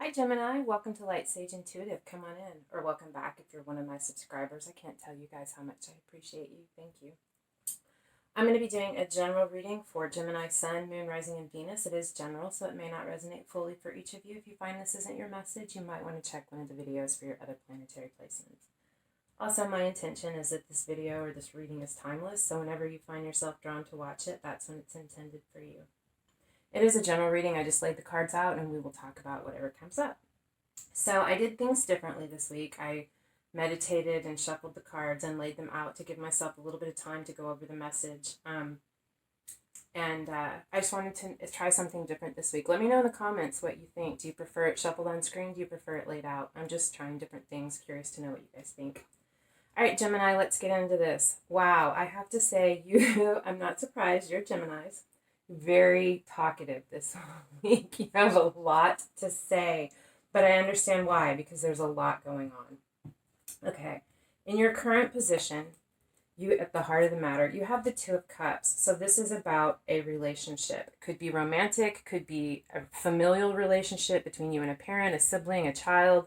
Hi Gemini, welcome to Light Sage Intuitive. Come on in, or welcome back if you're one of my subscribers. I can't tell you guys how much I appreciate you. Thank you. I'm going to be doing a general reading for Gemini Sun, Moon, Rising, and Venus. It is general, so it may not resonate fully for each of you. If you find this isn't your message, you might want to check one of the videos for your other planetary placements. Also, my intention is that this video or this reading is timeless, so whenever you find yourself drawn to watch it, that's when it's intended for you. It is a general reading. I just laid the cards out and we will talk about whatever comes up. So I did things differently this week. I meditated and shuffled the cards and laid them out to give myself a little bit of time to go over the message. I just wanted to try something different this week. Let me know in the comments what you think. Do you prefer it shuffled on screen? Do you prefer it laid out? I'm just trying different things. Curious to know what you guys think. All right, Gemini, let's get into this. Wow, I have to say, I'm not surprised. You're Geminis. Very talkative this week. You have a lot to say, but I understand why, because there's a lot going on. Okay, in your current position, you at the heart of the matter, you have the Two of Cups. So this is about a relationship. It could be romantic, could be a familial relationship between you and a parent, a sibling, a child,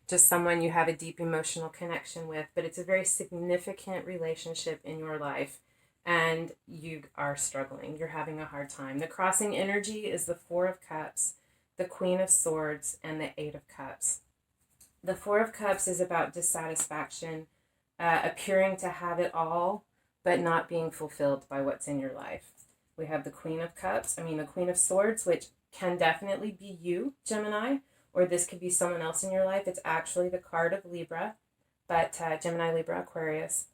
just someone you have a deep emotional connection with, but it's a very significant relationship in your life. And you are struggling. You're having a hard time. The crossing energy is the Four of Cups, the Queen of Swords, and the Eight of Cups. The Four of Cups is about dissatisfaction, appearing to have it all, but not being fulfilled by what's in your life. We have the Queen of Swords, which can definitely be you, Gemini, or this could be someone else in your life. It's actually the card of Libra, but Gemini, Libra, Aquarius.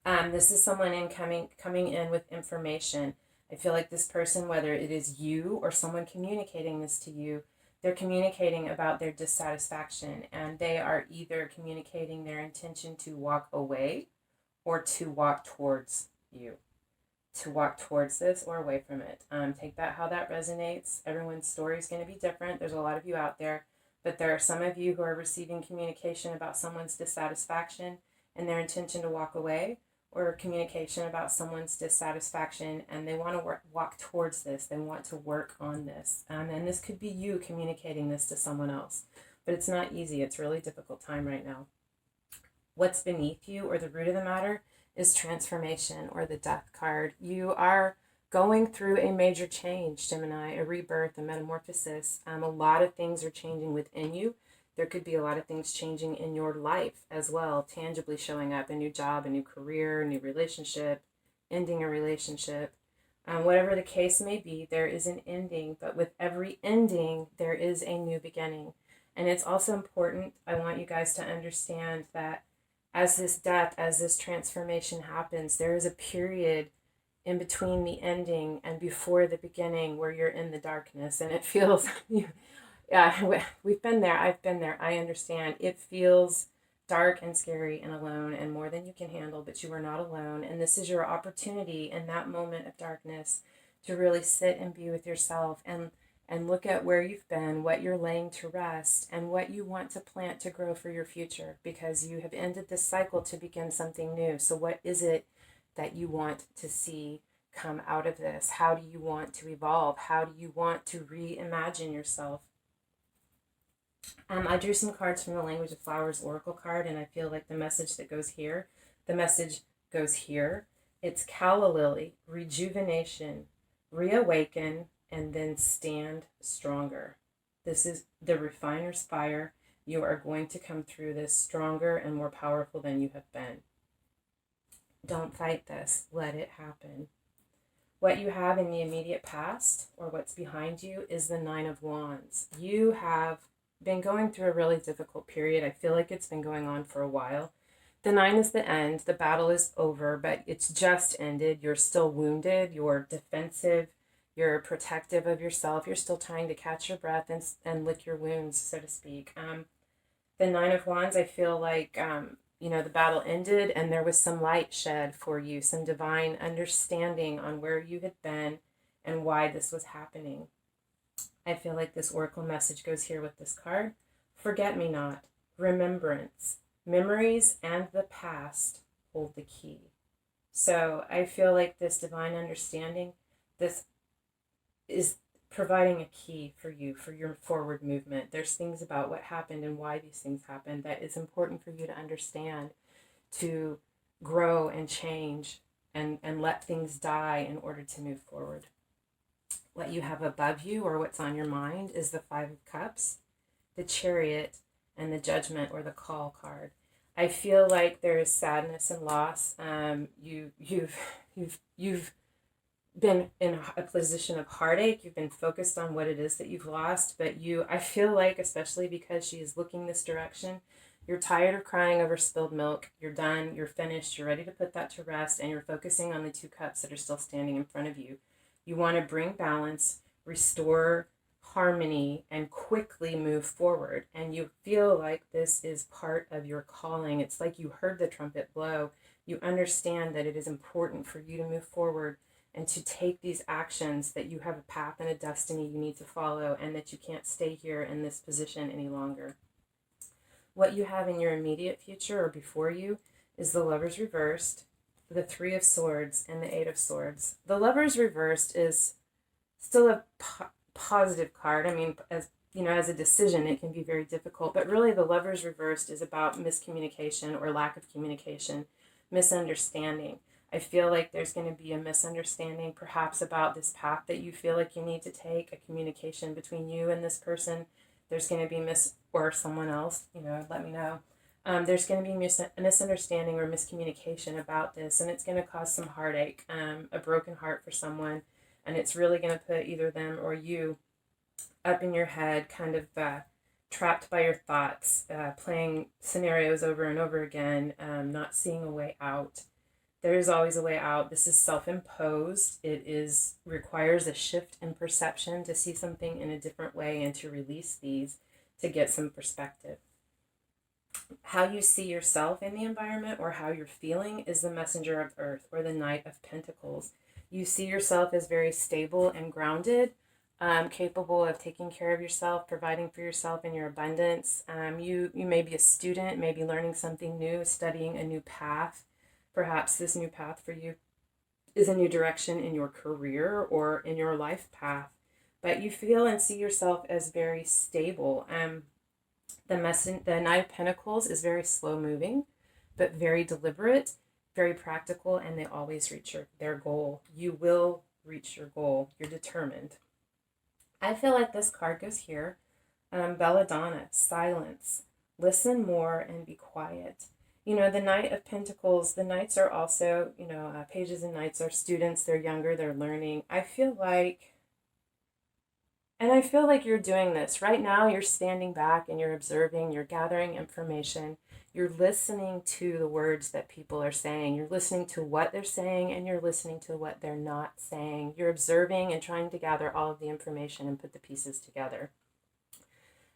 This is someone coming in with information. I feel like this person, whether it is you or someone communicating this to you, they're communicating about their dissatisfaction, and they are either communicating their intention to walk away or to walk towards you, to walk towards this or away from it. Take that how that resonates. Everyone's story is going to be different. There's a lot of you out there, but there are some of you who are receiving communication about someone's dissatisfaction and their intention to walk away, or communication about someone's dissatisfaction and they want to walk towards this. They want to work on this. And this could be you communicating this to someone else. But it's not easy. It's a really difficult time right now. What's beneath you, or the root of the matter, is transformation, or the Death card. You are going through a major change, Gemini, a rebirth, a metamorphosis. A lot of things are changing within you. There could be a lot of things changing in your life as well, tangibly showing up, a new job, a new career, a new relationship, ending a relationship. Whatever the case may be, there is an ending, but with every ending, there is a new beginning. And it's also important, I want you guys to understand that as this death, as this transformation happens, there is a period in between the ending and before the beginning where you're in the darkness, and it feels... Yeah, we've been there. I've been there. I understand. It feels dark and scary and alone and more than you can handle, but you are not alone. And this is your opportunity in that moment of darkness to really sit and be with yourself and look at where you've been, what you're laying to rest, and what you want to plant to grow for your future, because you have ended this cycle to begin something new. So what is it that you want to see come out of this? How do you want to evolve? How do you want to reimagine yourself? I drew some cards from the Language of Flowers Oracle card, and I feel like the message goes here. It's Calla Lily, rejuvenation, reawaken, and then stand stronger. This is the refiner's fire. You are going to come through this stronger and more powerful than you have been. Don't fight this. Let it happen. What you have in the immediate past, or what's behind you, is the Nine of Wands. You have been going through a really difficult period. I feel like it's been going on for a while. The 9 is the end. The battle is over, but it's just ended. You're still wounded. You're defensive. You're protective of yourself. You're still trying to catch your breath and lick your wounds, so to speak. The 9 of Wands, I feel like, the battle ended and there was some light shed for you, some divine understanding on where you had been and why this was happening. I feel like this oracle message goes here with this card. Forget me not, remembrance, memories, and the past hold the key. So I feel like this divine understanding, this is providing a key for you for your forward movement. There's things about what happened and why these things happened that is important for you to understand, to grow and change and let things die in order to move forward. What you have above you, or what's on your mind, is the Five of Cups, the Chariot, and the Judgment or the Call card. I feel like there is sadness and loss. You've been in a position of heartache. You've been focused on what it is that you've lost, but I feel like, especially because she is looking this direction, you're tired of crying over spilled milk. You're done. You're finished. You're ready to put that to rest, and you're focusing on the two cups that are still standing in front of you. You want to bring balance, restore harmony, and quickly move forward. And you feel like this is part of your calling. It's like you heard the trumpet blow. You understand that it is important for you to move forward and to take these actions, that you have a path and a destiny you need to follow, and that you can't stay here in this position any longer. What you have in your immediate future or before you is the Lovers reversed, the Three of Swords, and the Eight of Swords. The Lovers reversed is still a positive card. I mean, as you know, as a decision, it can be very difficult, but really the Lovers reversed is about miscommunication or lack of communication, misunderstanding. I feel like there's going to be a misunderstanding perhaps about this path that you feel like you need to take, a communication between you and this person. There's going to be or someone else, let me know. There's going to be a misunderstanding or miscommunication about this, and it's going to cause some heartache, a broken heart for someone, and it's really going to put either them or you up in your head, kind of trapped by your thoughts, playing scenarios over and over again, not seeing a way out. There is always a way out. This is self-imposed. It requires a shift in perception to see something in a different way and to release these to get some perspective. How you see yourself in the environment or how you're feeling is the Messenger of Earth or the Knight of Pentacles. You see yourself as very stable and grounded, capable of taking care of yourself, providing for yourself in your abundance. You may be a student, maybe learning something new, studying a new path. Perhaps this new path for you is a new direction in your career or in your life path. But you feel and see yourself as very stable. The Knight of Pentacles is very slow moving, but very deliberate, very practical, and they always reach their goal. You will reach your goal. You're determined. I feel like this card goes here. Belladonna, silence. Listen more and be quiet. The Knight of Pentacles, the Knights are also, Pages and Knights are students. They're younger. They're learning. I feel like you're doing this. Right now, you're standing back and you're observing. You're gathering information. You're listening to the words that people are saying. You're listening to what they're saying, and you're listening to what they're not saying. You're observing and trying to gather all of the information and put the pieces together.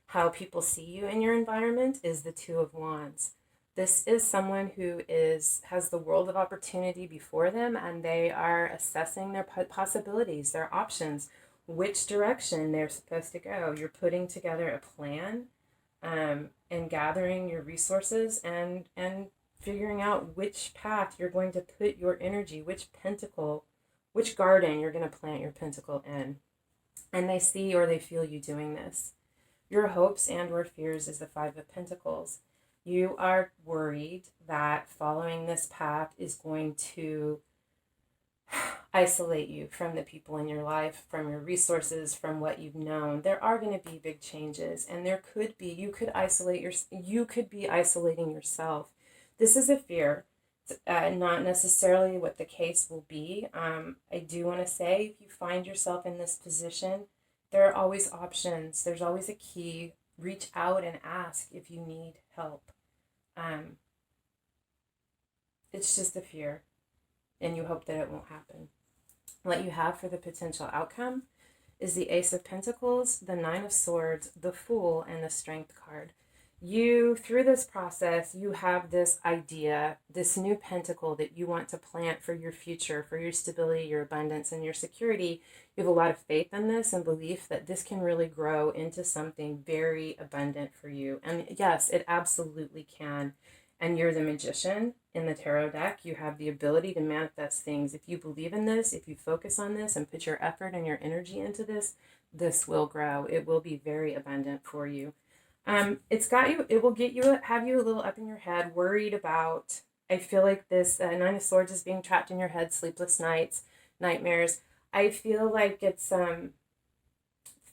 How people see you in your environment is the Two of Wands. This is someone who has the world of opportunity before them, and they are assessing their possibilities, their options, which direction they're supposed to go. You're putting together a plan and gathering your resources and figuring out which path you're going to put your energy, which garden you're going to plant your pentacle in. And they see or they feel you doing this. Your hopes and or fears is the Five of Pentacles. You are worried that following this path is going to isolate you from the people in your life, from your resources, from what you've known. There are going to be big changes, and you could be isolating yourself. This is a fear. Not necessarily what the case will be. I do want to say, if you find yourself in this position, there are always options. There's always a key. Reach out and ask if you need help. It's just a fear, and you hope that it won't happen. What you have for the potential outcome is the Ace of Pentacles, the Nine of Swords, the Fool, and the Strength card. Through this process, you have this idea, this new pentacle that you want to plant for your future, for your stability, your abundance, and your security. You have a lot of faith in this and belief that this can really grow into something very abundant for you. And yes, it absolutely can. And you're the magician in the tarot deck. You have the ability to manifest things. If you believe in this, if you focus on this and put your effort and your energy into this, this will grow. It will be very abundant for you. It's got you, it will get you, have you a little up in your head, worried about, I feel like this Nine of Swords is being trapped in your head, sleepless nights, nightmares. I feel like it's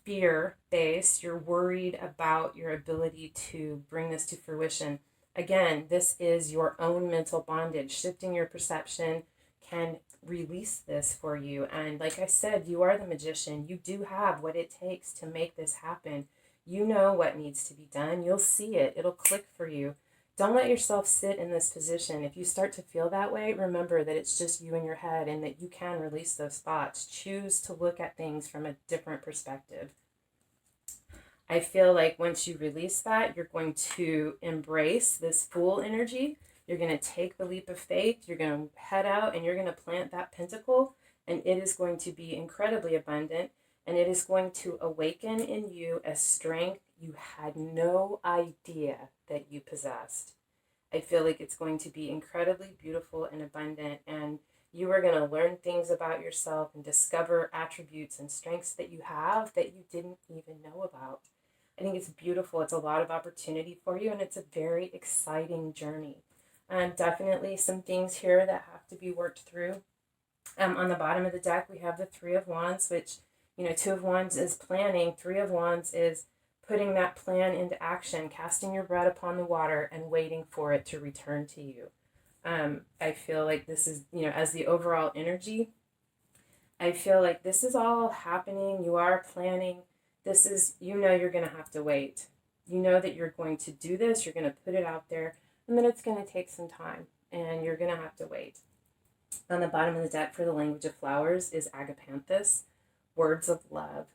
fear based. You're worried about your ability to bring this to fruition. Again, this is your own mental bondage. Shifting your perception can release this for you. And like I said, you are the magician. You do have what it takes to make this happen. You know what needs to be done. You'll see it. It'll click for you. Don't let yourself sit in this position. If you start to feel that way, remember that it's just you in your head and that you can release those thoughts. Choose to look at things from a different perspective. I feel like once you release that, you're going to embrace this Fool energy. You're going to take the leap of faith. You're going to head out and you're going to plant that pentacle, and it is going to be incredibly abundant, and it is going to awaken in you a strength you had no idea that you possessed. I feel like it's going to be incredibly beautiful and abundant, and you are going to learn things about yourself and discover attributes and strengths that you have that you didn't even know about. I think it's beautiful. It's a lot of opportunity for you, and it's a very exciting journey. Definitely some things here that have to be worked through. On the bottom of the deck, we have the Three of Wands, which, Two of Wands is planning. Three of Wands is putting that plan into action, casting your bread upon the water and waiting for it to return to you. I feel like this is, as the overall energy, I feel like this is all happening. You are planning. This is, you're going to have to wait. You know that you're going to do this. You're going to put it out there, and then it's going to take some time, and you're going to have to wait. On the bottom of the deck for the language of flowers is agapanthus, words of love.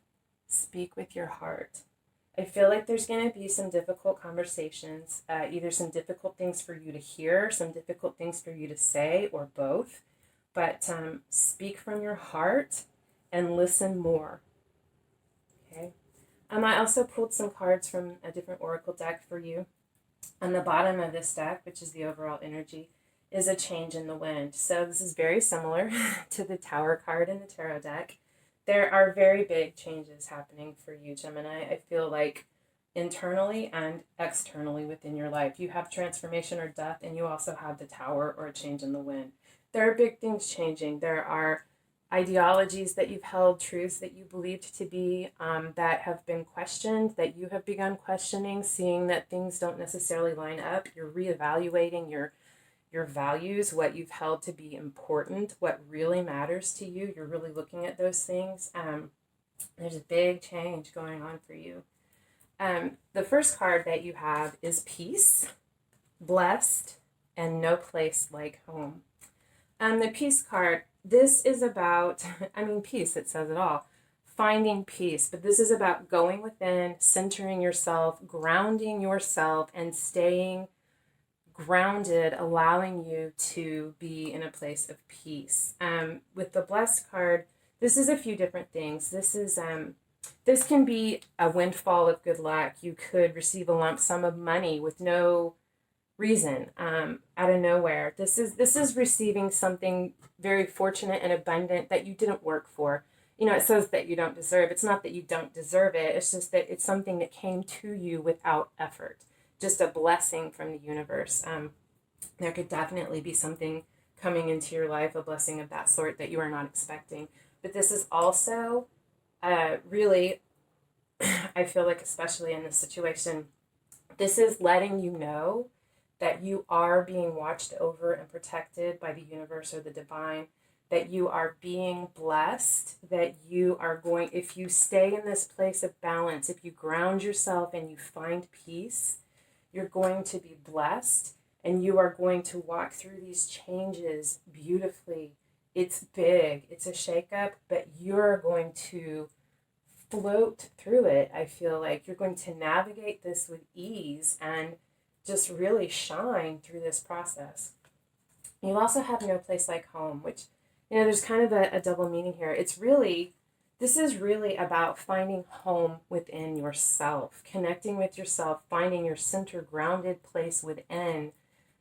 Speak with your heart. I feel like there's going to be some difficult conversations, either some difficult things for you to hear, some difficult things for you to say, or both. But speak from your heart and listen more. Okay. I also pulled some cards from a different oracle deck for you. On the bottom of this deck, which is the overall energy, is a change in the wind. So this is very similar to the Tower card in the tarot deck. There are very big changes happening for you, Gemini. I feel like internally and externally within your life. You have transformation or death, and you also have the Tower or a change in the wind. There are big things changing. There are ideologies that you've held, truths that you believed to be that have been questioned, that you have begun questioning, seeing that things don't necessarily line up. You're reevaluating your values, what you've held to be important, what really matters to you. You're really looking at those things. There's a big change going on for you. The first card that you have is peace, blessed, and no place like home. The peace card, this is about, peace, it says it all. Finding peace, but this is about going within, centering yourself, grounding yourself, and staying grounded, allowing you to be in a place of peace. With the blessed card, this is a few different things. This can be a windfall of good luck. You could receive a lump sum of money with no reason, out of nowhere. This is receiving something very fortunate and abundant that you didn't work for. It says that you don't deserve. It's not that you don't deserve it. It's just that it's something that came to you without effort. Just a blessing from the universe. There could definitely be something coming into your life, a blessing of that sort that you are not expecting. But this is also really, I feel like, especially in this situation, this is letting you know that you are being watched over and protected by the universe or the divine, that you are being blessed, that you are going, if you stay in this place of balance, if you ground yourself and you find peace, you're going to be blessed, and you are going to walk through these changes beautifully. It's big, it's a shakeup, but you're going to float through it. I feel like you're going to navigate this with ease and just really shine through this process. You also have no place like home, which, there's kind of a double meaning here. This is really about finding home within yourself, connecting with yourself, finding your center grounded place within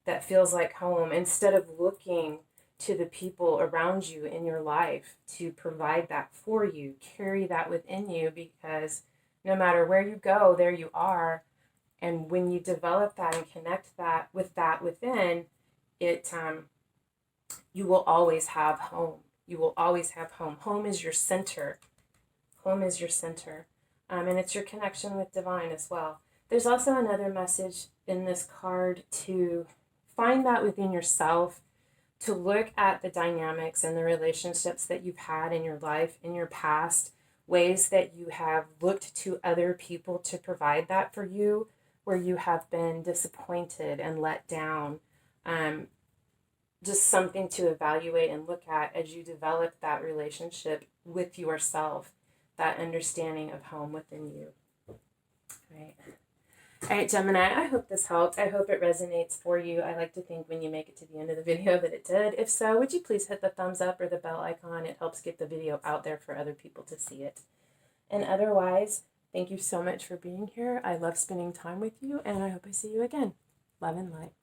that feels like home, instead of looking to the people around you in your life to provide that for you. Carry that within you, because no matter where you go, there you are. And when you develop that and connect that within, it you will always have home. You will always have home. Home is your center. Home is your center. And it's your connection with divine as well. There's also another message in this card to find that within yourself, to look at the dynamics and the relationships that you've had in your life, in your past, ways that you have looked to other people to provide that for you, where you have been disappointed and let down. Just something to evaluate and look at as you develop that relationship with yourself, that understanding of home within you. Right. All right, Gemini, I hope this helped. I hope it resonates for you. I like to think when you make it to the end of the video that it did. If so, would you please hit the thumbs up or the bell icon? It helps get the video out there for other people to see it. And otherwise, thank you so much for being here. I love spending time with you, and I hope I see you again. Love and light.